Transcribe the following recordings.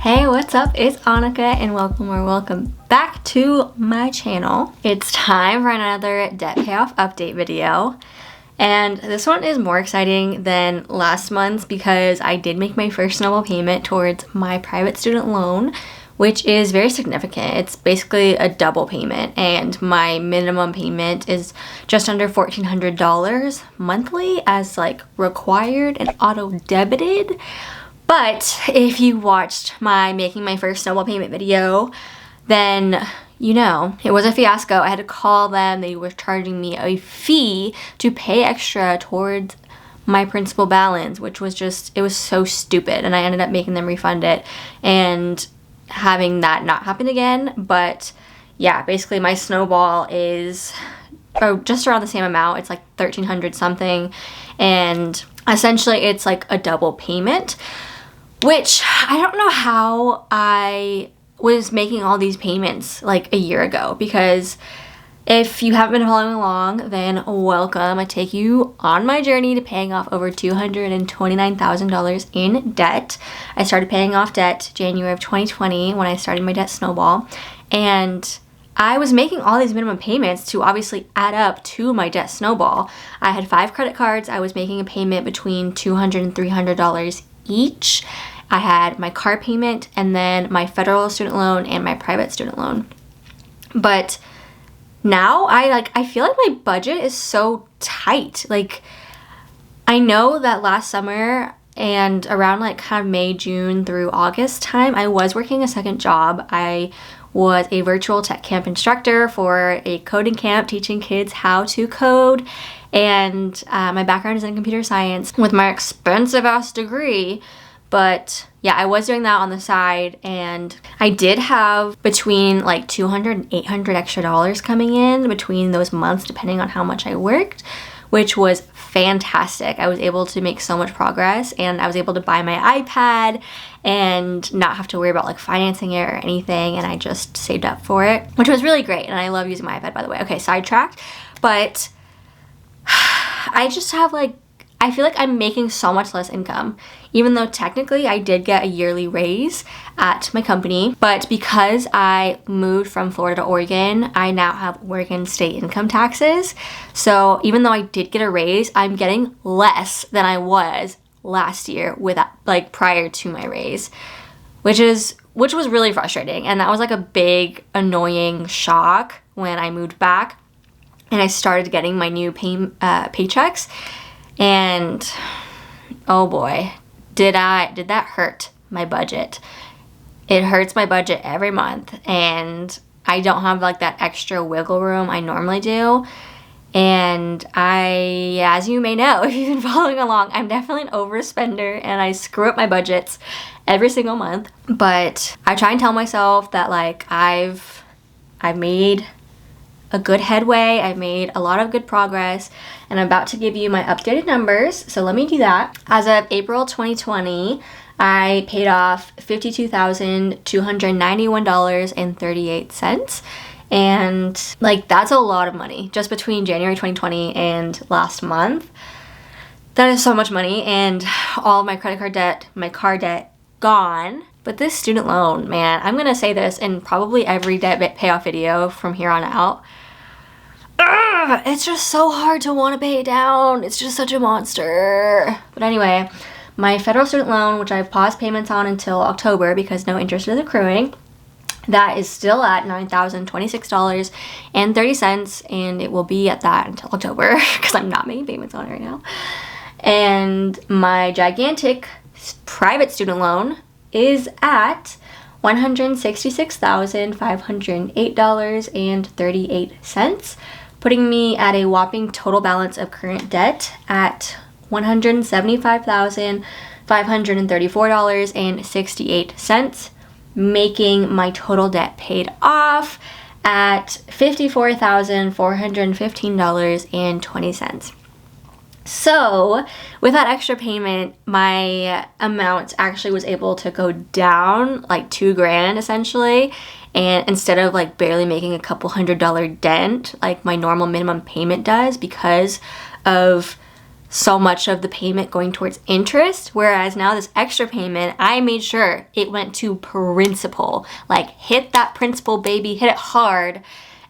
Hey, what's up? It's Annika and welcome back to my channel. It's time for another debt payoff update video. And this one is more exciting than last month's because I did make my first snowball payment towards my private student loan, which is very significant. It's basically a double payment, and my minimum payment is just under $1,400 monthly as like required and auto debited. But if you watched my making my first snowball payment video, then you know it was a fiasco. I had to call them. They were charging me a fee to pay extra towards my principal balance, which was just, it was so stupid. And I ended up making them refund it and having that not happen again. But yeah, basically my snowball is just around the same amount. It's like $1,300 something. And essentially it's like a double payment, which I don't know how I was making all these payments like a year ago, because if you haven't been following along, then welcome. I take you on my journey to paying off over $229,000 in debt. I started paying off debt January of 2020 when I started my debt snowball, and I was making all these minimum payments to obviously add up to my debt snowball. I had 5 credit cards. I was making a payment between $200 and $300 each. I had my car payment and then my federal student loan and my private student loan. But now I feel like my budget is so tight. Like, I know that last summer and around like kind of May, June through August time, I was working a second job. I was a virtual tech camp instructor for a coding camp teaching kids how to code. And my background is in computer science with my expensive ass degree. But yeah, I was doing that on the side, and I did have between like $200 and $800 extra dollars coming in between those months, depending on how much I worked, which was fantastic. I was able to make so much progress, and I was able to buy my iPad and not have to worry about like financing it or anything, and I just saved up for it, which was really great. And I love using my iPad, by the way. Okay, sidetracked, but I just have I feel like I'm making so much less income, even though technically I did get a yearly raise at my company. But because I moved from Florida to Oregon, I now have Oregon state income taxes. So even though I did get a raise, I'm getting less than I was last year with like prior to my raise, which was really frustrating. And that was like a big annoying shock when I moved back and I started getting my new paychecks. And oh boy, did that hurt my budget. It hurts my budget every month, and I don't have like that extra wiggle room I normally do. And I, as you may know, if you've been following along, I'm definitely an overspender and I screw up my budgets every single month. But I try and tell myself that like I've made a good headway. I've made a lot of good progress, and I'm about to give you my updated numbers. So let me do that. As of April 2020, I paid off $52,291.38. And like, that's a lot of money just between January 2020 and last month. That is so much money, and all of my credit card debt, my car debt, gone. But this student loan, man, I'm gonna say this in probably every debt payoff video from here on out. It's just so hard to want to pay it down. It's just such a monster. But anyway, my federal student loan, which I've paused payments on until October because no interest is accruing, that is still at $9,026.30, and it will be at that until October because I'm not making payments on it right now. And my gigantic private student loan is at $166,508.38, putting me at a whopping total balance of current debt at $175,534.68, making my total debt paid off at $54,415.20. So with that extra payment, my amount actually was able to go down like $2,000 essentially. And instead of like barely making a couple $100 dent like my normal minimum payment does because of so much of the payment going towards interest, whereas now this extra payment, I made sure it went to principal. Like, hit that principal, baby, hit it hard,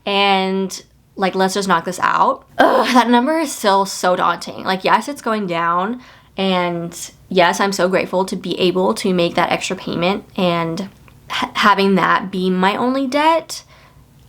and like, let's just knock this out. Ugh, that number is still so daunting. Like, yes, it's going down, and yes, I'm so grateful to be able to make that extra payment and having that be my only debt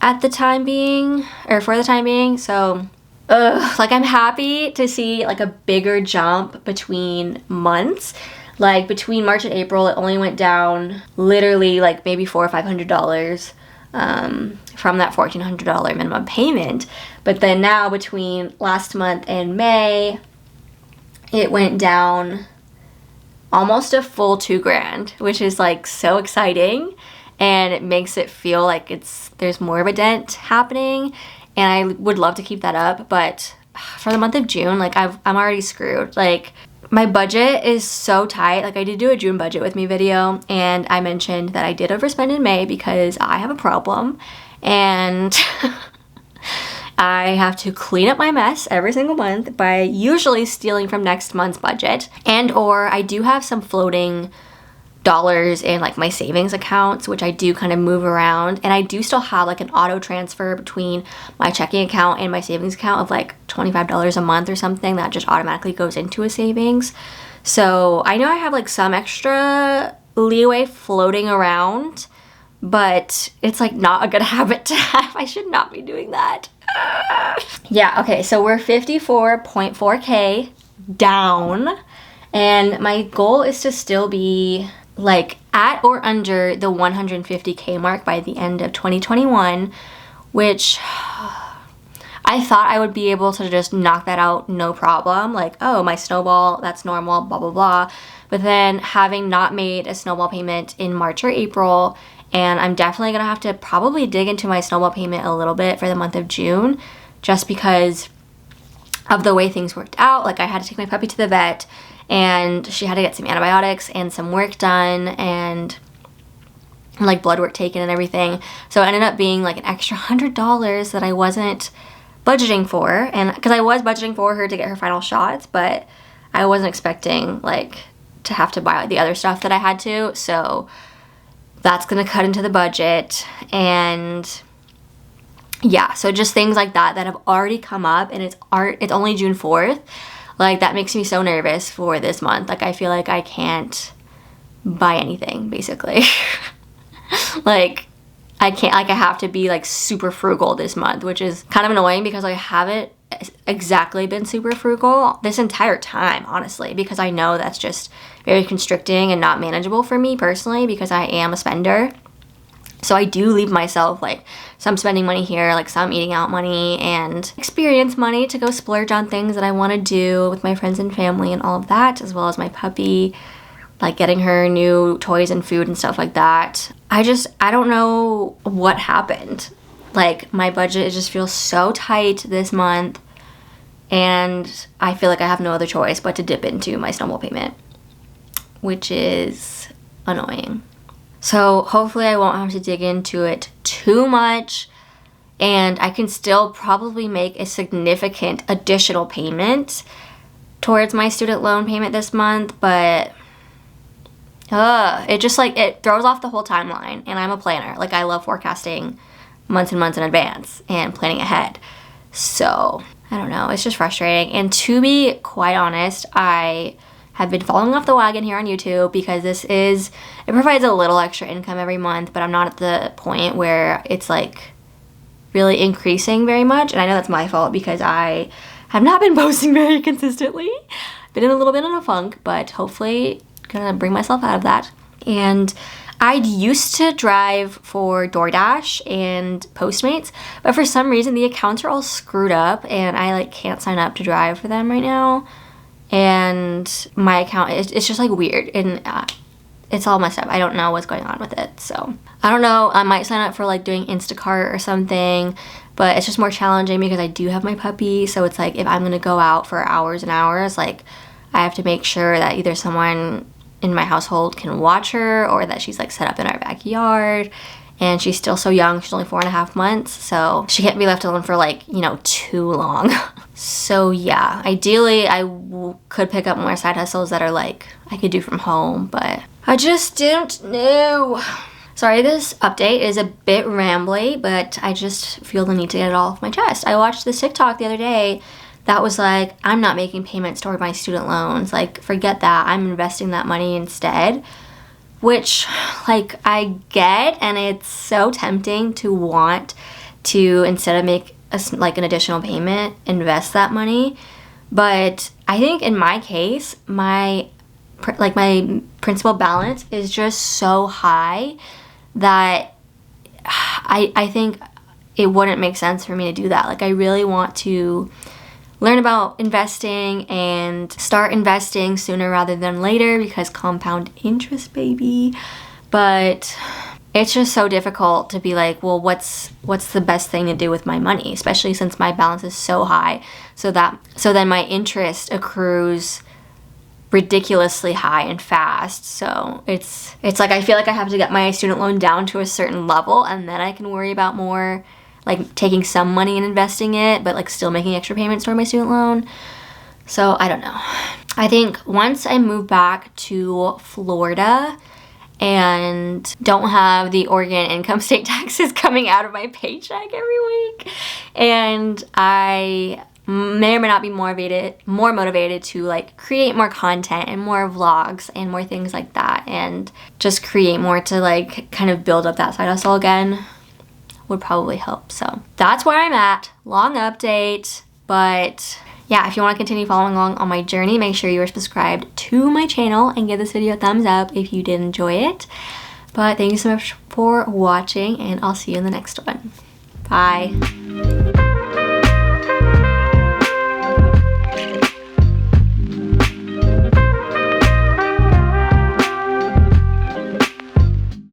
at the time being, or for the time being. So like, I'm happy to see like a bigger jump between months. Like, between March and April, it only went down literally like maybe $400 or $500 from that $1,400 minimum payment. But then now, between last month and May, it went down almost a full $2,000, which is like so exciting, and it makes it feel like there's more of a dent happening, and I would love to keep that up. But for the month of June, like, I'm already screwed. Like, my budget is so tight. Like, I did do a June budget with me video, and I mentioned that I did overspend in May because I have a problem, and I have to clean up my mess every single month by usually stealing from next month's budget, and or I do have some floating dollars in like my savings accounts, which I do kind of move around, and I do still have like an auto transfer between my checking account and my savings account of like $25 a month or something that just automatically goes into a savings. So I know I have like some extra leeway floating around, but it's like not a good habit to have. I should not be doing that. Yeah, okay, so we're 54.4K down, and my goal is to still be like at or under the 150K mark by the end of 2021, which I thought I would be able to just knock that out no problem. Like, oh, my snowball, that's normal, blah, blah, blah. But then having not made a snowball payment in March or April, and I'm definitely gonna have to probably dig into my snowball payment a little bit for the month of June, just because of the way things worked out. Like, I had to take my puppy to the vet, and she had to get some antibiotics and some work done, and like blood work taken and everything. So it ended up being like an extra $100 that I wasn't budgeting for, and because I was budgeting for her to get her final shots, but I wasn't expecting like to have to buy like the other stuff that I had to. So that's gonna cut into the budget. And yeah, so just things like that have already come up, and it's only June 4th. Like, that makes me so nervous for this month. Like, I feel like I can't buy anything, basically. Like, I can't, like, I have to be like super frugal this month, which is kind of annoying because I haven't exactly been super frugal this entire time, honestly, because I know that's just very constricting and not manageable for me personally, because I am a spender. So I do leave myself like some spending money here, like some eating out money and experience money to go splurge on things that I want to do with my friends and family and all of that, as well as my puppy, like getting her new toys and food and stuff like that. I don't know what happened. Like, my budget, it just feels so tight this month, and I feel like I have no other choice but to dip into my snowball payment, which is annoying. So hopefully I won't have to dig into it too much, and I can still probably make a significant additional payment towards my student loan payment this month, but it just like, it throws off the whole timeline, and I'm a planner. Like, I love forecasting months and months in advance and planning ahead. So I don't know, it's just frustrating. And to be quite honest, I have been falling off the wagon here on YouTube because it provides a little extra income every month, but I'm not at the point where it's like really increasing very much. And I know that's my fault because I have not been posting very consistently. Been in a little bit of a funk, but hopefully gonna bring myself out of that. And I used to drive for DoorDash and Postmates, but for some reason the accounts are all screwed up and I like can't sign up to drive for them right now. And my account, it's just like weird, and it's all messed up. I don't know what's going on with it. So I don't know, I might sign up for like doing Instacart or something, but it's just more challenging because I do have my puppy. So it's like, if I'm gonna go out for hours and hours, like I have to make sure that either someone in my household can watch her or that she's like set up in our backyard. and she's still so young. She's only 4.5 months, so she can't be left alone for like, you know, too long. So yeah, ideally I could pick up more side hustles that are like I could do from home, but I just don't know. Sorry, this update is a bit rambly, but I just feel the need to get it all off my chest. I watched this TikTok the other day that was like, I'm not making payments toward my student loans. Like, forget that. I'm investing that money instead. Which, like, I get, and it's so tempting to want to, instead of make like an additional payment, invest that money. But I think in my case, my principal balance is just so high that I think it wouldn't make sense for me to do that. Like, I really want to learn about investing and start investing sooner rather than later, because compound interest, baby. But it's just so difficult to be like, well, what's the best thing to do with my money, especially since my balance is so high, so then my interest accrues ridiculously high and fast. So it's like I feel like I have to get my student loan down to a certain level, and then I can worry about more like taking some money and investing it, but like still making extra payments toward my student loan. So I don't know. I think once I move back to Florida and don't have the Oregon income state taxes coming out of my paycheck every week, and I may or may not be more motivated to like create more content and more vlogs and more things like that, and just create more to like kind of build up that side hustle again, would probably help. So that's where I'm at. Long update, but yeah, if you want to continue following along on my journey, make sure you are subscribed to my channel and give this video a thumbs up if you did enjoy it. But thank you so much for watching, and I'll see you in the next one. Bye.